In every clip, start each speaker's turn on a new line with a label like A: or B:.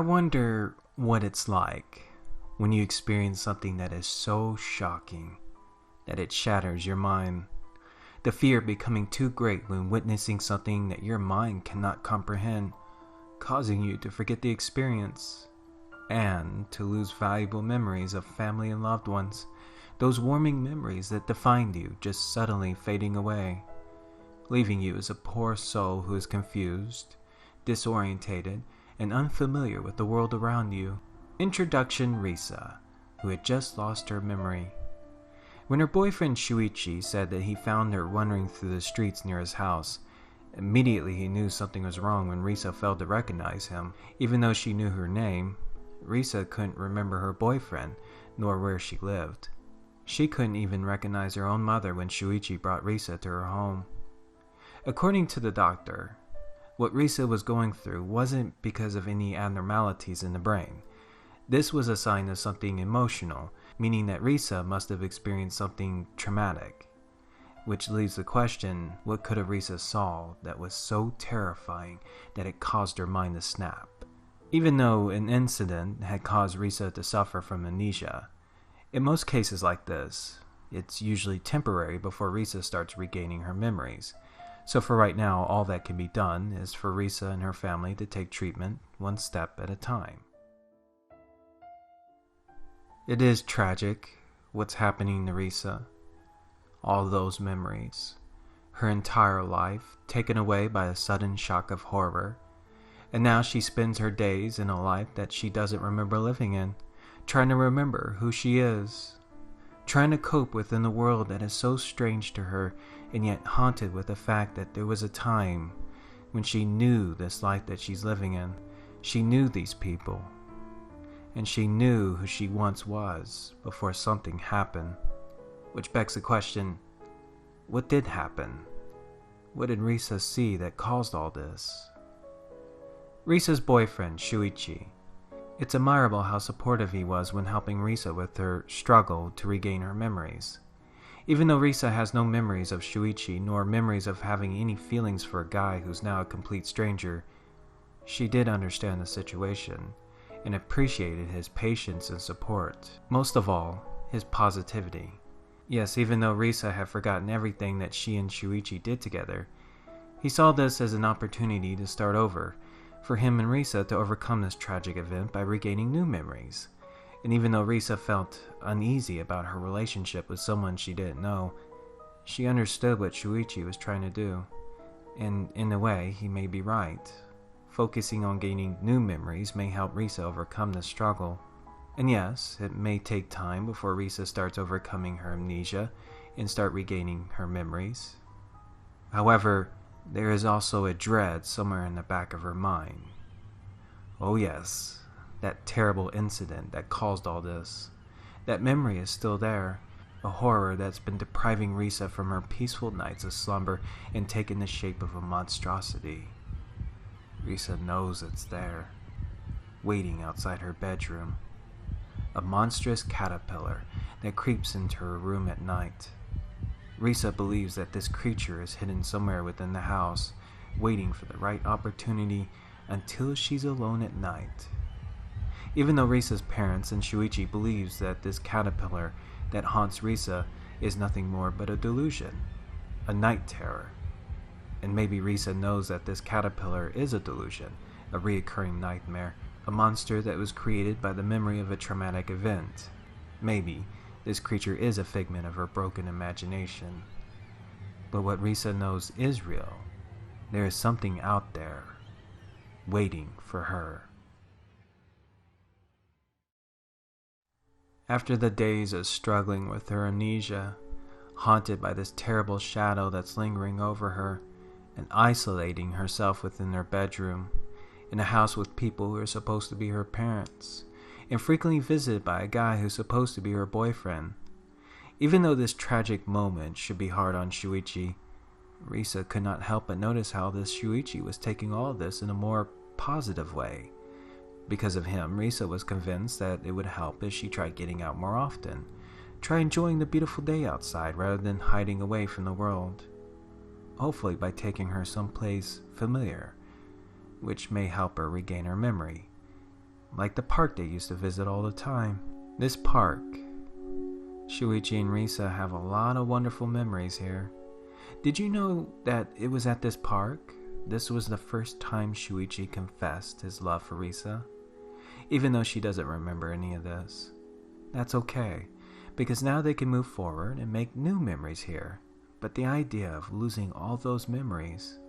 A: wonder what it's like when you experience something that is so shocking that it shatters your mind. The fear becoming too great when witnessing something that your mind cannot comprehend, causing you to forget the experience and to lose valuable memories of family and loved ones. Those warming memories that defined you just suddenly fading away, leaving you as a poor soul who is confused, disorientated, and unfamiliar with the world around you. Introduction: Risa, who had just lost her memory. When her boyfriend Shuichi said that he found her wandering through the streets near his house, immediately he knew something was wrong when Risa failed to recognize him. Even though she knew her name, Risa couldn't remember her boyfriend, nor where she lived. She couldn't even recognize her own mother when Shuichi brought Risa to her home. According to the doctor, what Risa was going through wasn't because of any abnormalities in the brain. This was a sign of something emotional, meaning that Risa must have experienced something traumatic. Which leaves the question, what could have Risa saw that was so terrifying that it caused her mind to snap? Even though an incident had caused Risa to suffer from amnesia, in most cases like this, it's usually temporary before Risa starts regaining her memories. So for right now, all that can be done is for Risa and her family to take treatment one step at a time. It is tragic what's happening to Risa. All those memories, her entire life taken away by a sudden shock of horror, and now she spends her days in a life that she doesn't remember living in, trying to remember who she is, trying to cope within the world that is so strange to her, and yet haunted with the fact that there was a time when she knew this life that she's living in. She knew these people, and she knew who she once was before something happened. Which begs the question, what did happen? What did Risa see that caused all this? Risa's boyfriend, Shuichi. It's admirable how supportive he was when helping Risa with her struggle to regain her memories. Even though Risa has no memories of Shuichi, nor memories of having any feelings for a guy who's now a complete stranger, she did understand the situation and appreciated his patience and support. Most of all, his positivity. Yes, even though Risa had forgotten everything that she and Shuichi did together, he saw this as an opportunity to start over, for him and Risa to overcome this tragic event by regaining new memories. And even though Risa felt uneasy about her relationship with someone she didn't know, she understood what Shuichi was trying to do. And in a way, he may be right. Focusing on gaining new memories may help Risa overcome this struggle. And yes, it may take time before Risa starts overcoming her amnesia and start regaining her memories. However, there is also a dread somewhere in the back of her mind. Oh yes, that terrible incident that caused all this. That memory is still there, a horror that's been depriving Risa from her peaceful nights of slumber and taken the shape of a monstrosity. Risa knows it's there, waiting outside her bedroom. A monstrous caterpillar that creeps into her room at night. Risa believes that this creature is hidden somewhere within the house, waiting for the right opportunity until she's alone at night. Even though Risa's parents and Shuichi believes that this caterpillar that haunts Risa is nothing more but a delusion, a night terror. And maybe Risa knows that this caterpillar is a delusion, a reoccurring nightmare, a monster that was created by the memory of a traumatic event. Maybe this creature is a figment of her broken imagination. But what Risa knows is real. There is something out there, waiting for her. After the days of struggling with her amnesia, haunted by this terrible shadow that's lingering over her, and isolating herself within her bedroom, in a house with people who are supposed to be her parents, and frequently visited by a guy who's supposed to be her boyfriend. Even though this tragic moment should be hard on Shuichi, Risa could not help but notice how this Shuichi was taking all of this in a more positive way. Because of him, Risa was convinced that it would help if she tried getting out more often, try enjoying the beautiful day outside rather than hiding away from the world. Hopefully by taking her someplace familiar, which may help her regain her memory. like the park they used to visit all the time. This park, Shuichi and Risa have a lot of wonderful memories here. Did you know that it was at this park? This was the first time Shuichi confessed his love for Risa, even though she doesn't remember any of this. That's okay, because now they can move forward and make new memories here. But the idea of losing all those memories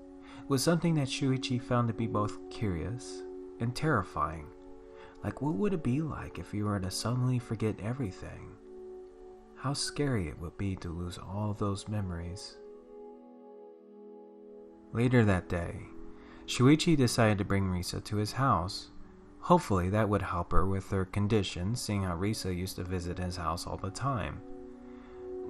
A: was something that Shuichi found to be both curious and terrifying. Like, what would it be like if you were to suddenly forget everything? How scary it would be to lose all those memories. Later that day, Shuichi decided to bring Risa to his house. Hopefully that would help her with her condition, seeing how Risa used to visit his house all the time.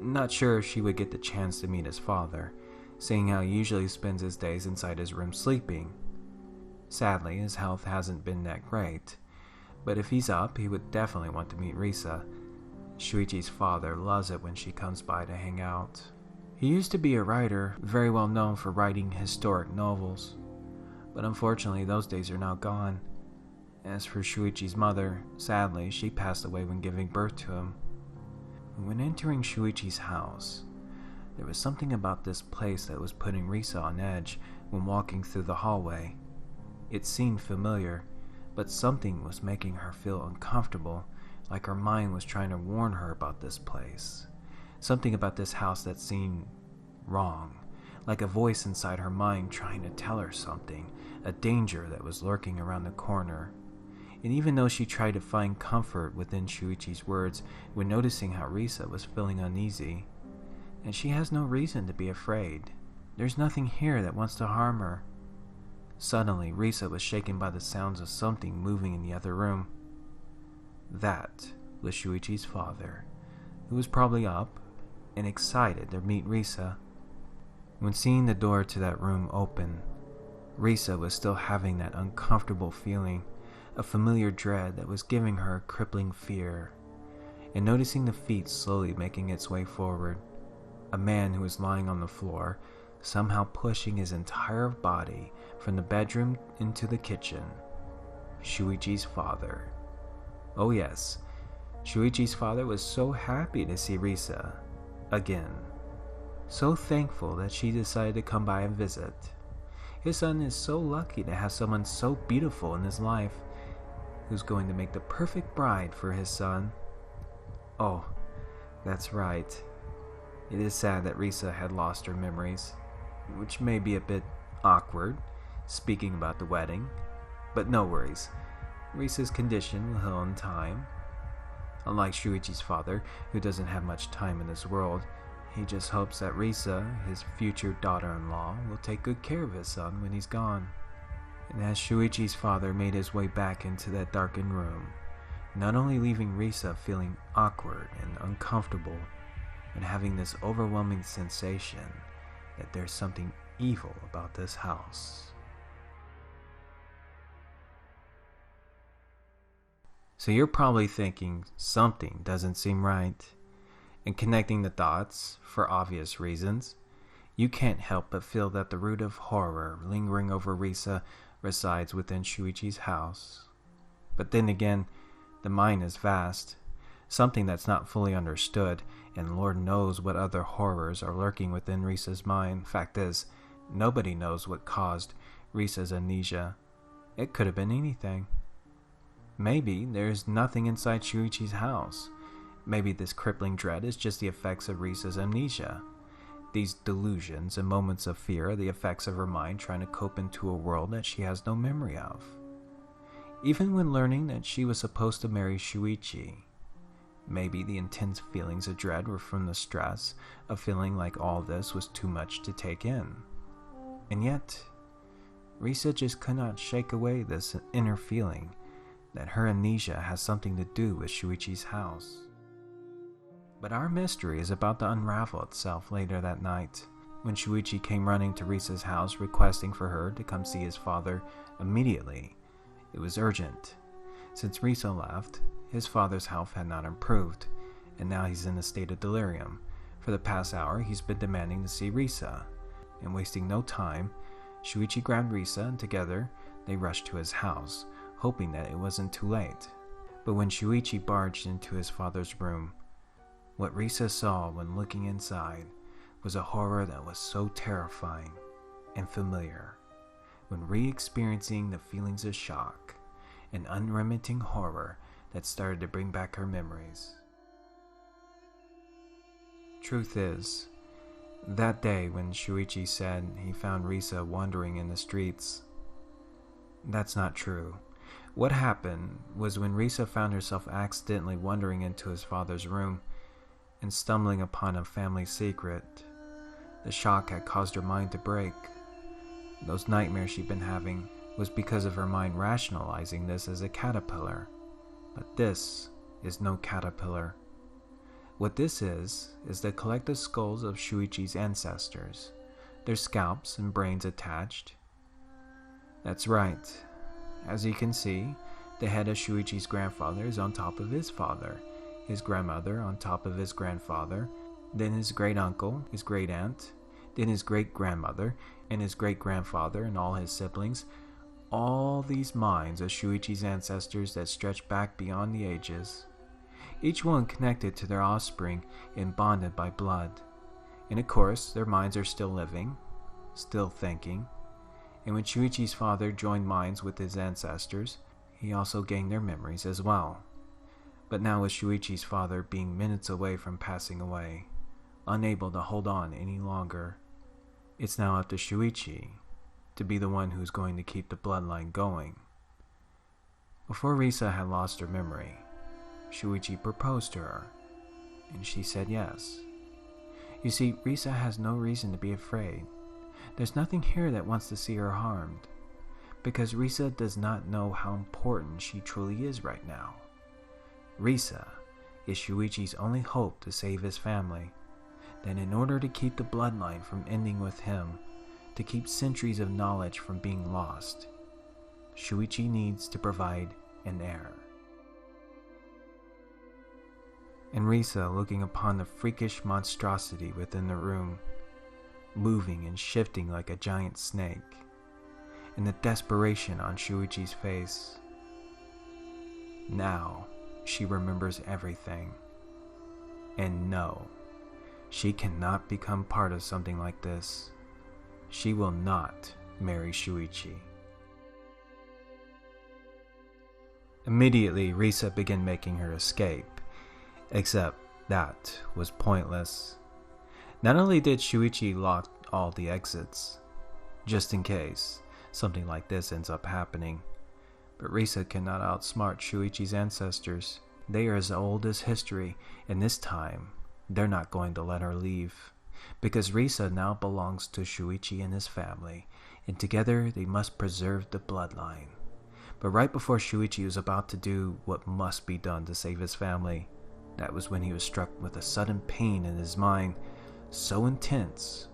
A: Not sure if she would get the chance to meet his father, seeing how he usually spends his days inside his room sleeping. Sadly, his health hasn't been that great, but if he's up, he would definitely want to meet Risa. Shuichi's father loves it when she comes by to hang out. He used to be a writer, very well known for writing historic novels, but unfortunately those days are now gone. As for Shuichi's mother, sadly, she passed away when giving birth to him. When entering Shuichi's house, there was something about this place that was putting Risa on edge when walking through the hallway. It seemed familiar, but something was making her feel uncomfortable, like her mind was trying to warn her about this place. Something about this house that seemed wrong, like a voice inside her mind trying to tell her something, a danger that was lurking around the corner. And even though she tried to find comfort within Shuichi's words when noticing how Risa was feeling uneasy, and she has no reason to be afraid. There's nothing here that wants to harm her. Suddenly, Risa was shaken by the sounds of something moving in the other room. That was Shuichi's father, who was probably up and excited to meet Risa. When seeing the door to that room open, Risa was still having that uncomfortable feeling, a familiar dread that was giving her a crippling fear. And noticing the feet slowly making its way forward, a man who was lying on the floor, somehow pushing his entire body from the bedroom into the kitchen. Shuichi's father. Oh yes, Shuichi's father was so happy to see Risa again. So thankful that she decided to come by and visit. His son is so lucky to have someone so beautiful in his life, who's going to make the perfect bride for his son. Oh, that's right. It is sad that Risa had lost her memories, which may be a bit awkward, speaking about the wedding, but no worries. Risa's condition will heal in time. Unlike Shuichi's father, who doesn't have much time in this world, he just hopes that Risa, his future daughter-in-law, will take good care of his son when he's gone. And as Shuichi's father made his way back into that darkened room, not only leaving Risa feeling awkward and uncomfortable, but having this overwhelming sensation that there's something evil about this house. So you're probably thinking something doesn't seem right, and connecting the dots for obvious reasons. You can't help but feel that the root of horror lingering over Risa resides within Shuichi's house. But then again, the mind is vast, something that's not fully understood, and Lord knows what other horrors are lurking within Risa's mind. Fact is, nobody knows what caused Risa's amnesia. It could have been anything. Maybe there's nothing inside Shuichi's house. Maybe this crippling dread is just the effects of Risa's amnesia. These delusions and moments of fear are the effects of her mind trying to cope into a world that she has no memory of. Even when learning that she was supposed to marry Shuichi, maybe the intense feelings of dread were from the stress of feeling like all this was too much to take in. And yet, Risa just could not shake away this inner feeling that her amnesia has something to do with Shuichi's house. But our mystery is about to unravel itself later that night, when Shuichi came running to Risa's house requesting for her to come see his father immediately. It was urgent. Since Risa left, his father's health had not improved, and now he's in a state of delirium. For the past hour, he's been demanding to see Risa, and wasting no time, Shuichi grabbed Risa and together they rushed to his house, hoping that it wasn't too late. But when Shuichi barged into his father's room, what Risa saw when looking inside was a horror that was so terrifying and familiar. When re-experiencing the feelings of shock and unremitting horror that started to bring back her memories. Truth is, that day when Shuichi said he found Risa wandering in the streets, that's not true. What happened was when Risa found herself accidentally wandering into his father's room and stumbling upon a family secret, the shock had caused her mind to break. Those nightmares she'd been having was because of her mind rationalizing this as a caterpillar. But this is no caterpillar. What this is the collective skulls of Shuichi's ancestors, their scalps and brains attached. That's right. As you can see, the head of Shuichi's grandfather is on top of his father, his grandmother on top of his grandfather, then his great-uncle, his great-aunt, then his great-grandmother, and his great-grandfather and all his siblings. All these minds of Shuichi's ancestors that stretch back beyond the ages, each one connected to their offspring and bonded by blood. And of course, their minds are still living, still thinking. And when Shuichi's father joined minds with his ancestors, he also gained their memories as well. But now with Shuichi's father being minutes away from passing away, unable to hold on any longer, it's now up to Shuichi to be the one who's going to keep the bloodline going. Before Risa had lost her memory, Shuichi proposed to her, and she said yes. You see, Risa has no reason to be afraid. There's nothing here that wants to see her harmed, because Risa does not know how important she truly is right now. Risa is Shuichi's only hope to save his family. Then in order to keep the bloodline from ending with him, to keep centuries of knowledge from being lost, Shuichi needs to provide an heir. And Risa, looking upon the freakish monstrosity within the room, moving and shifting like a giant snake, and the desperation on Shuichi's face, now she remembers everything. And no, she cannot become part of something like this. She will not marry Shuichi. Immediately, Risa began making her escape. Except that was pointless. Not only did Shuichi lock all the exits, just in case something like this ends up happening, but Risa cannot outsmart Shuichi's ancestors. They are as old as history, and this time, they're not going to let her leave, because Risa now belongs to Shuichi and his family, and together they must preserve the bloodline. But right before Shuichi was about to do what must be done to save his family, that was when he was struck with a sudden pain in his mind, so intense,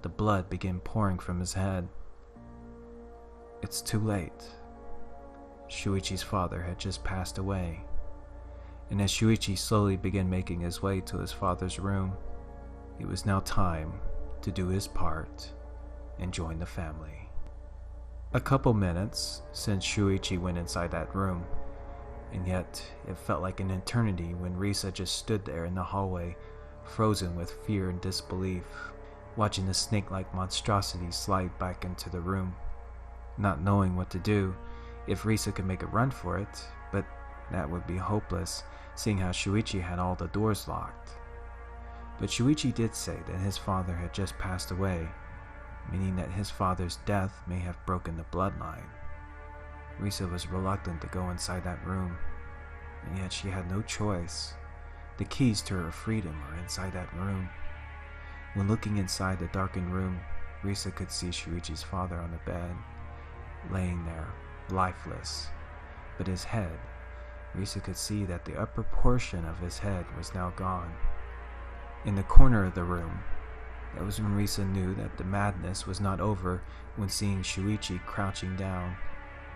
A: the blood began pouring from his head. It's too late. Shuichi's father had just passed away, and as Shuichi slowly began making his way to his father's room, it was now time to do his part and join the family. A couple minutes since Shuichi went inside that room, and yet it felt like an eternity when Risa just stood there in the hallway, frozen with fear and disbelief, watching the snake-like monstrosity slide back into the room, not knowing what to do, if Risa could make a run for it, but that would be hopeless, seeing how Shuichi had all the doors locked. But Shuichi did say that his father had just passed away, meaning that his father's death may have broken the bloodline. Risa was reluctant to go inside that room, and yet she had no choice. The keys to her freedom were inside that room. When looking inside the darkened room, Risa could see Shuichi's father on the bed, laying there, lifeless. But his head, Risa could see that the upper portion of his head was now gone. In the corner of the room, that was when Risa knew that the madness was not over, when seeing Shuichi crouching down,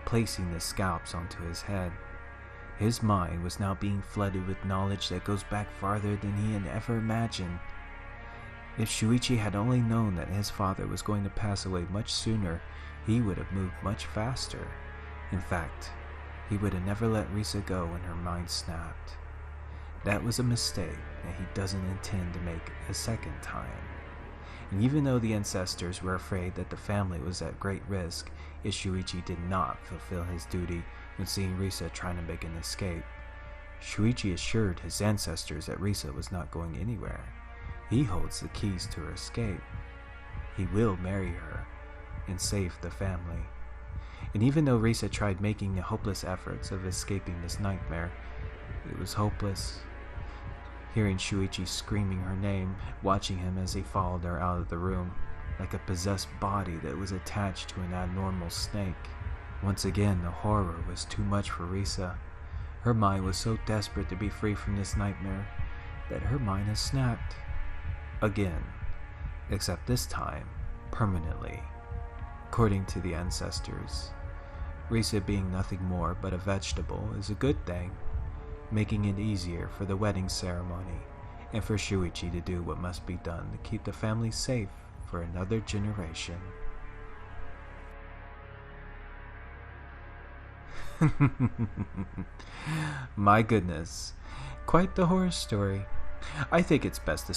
A: placing the scalps onto his head. His mind was now being flooded with knowledge that goes back farther than he had ever imagined. If Shuichi had only known that his father was going to pass away much sooner, he would have moved much faster. In fact, He would have never let Risa go when her mind snapped. That was a mistake that he doesn't intend to make a second time. And even though the ancestors were afraid that the family was at great risk, Shuichi did not fulfill his duty when seeing Risa trying to make an escape. Shuichi assured his ancestors that Risa was not going anywhere. He holds the keys to her escape. He will marry her and save the family. And even though Risa tried making the hopeless efforts of escaping this nightmare, it was hopeless. Hearing Shuichi screaming her name, watching him as he followed her out of the room, like a possessed body that was attached to an abnormal snake. Once again, the horror was too much for Risa. Her mind was so desperate to be free from this nightmare that her mind has snapped. Again, except this time, permanently. According to the ancestors, Risa being nothing more but a vegetable is a good thing, making it easier for the wedding ceremony and for Shuichi to do what must be done to keep the family safe for another generation. My goodness, quite the horror story. I think it's best to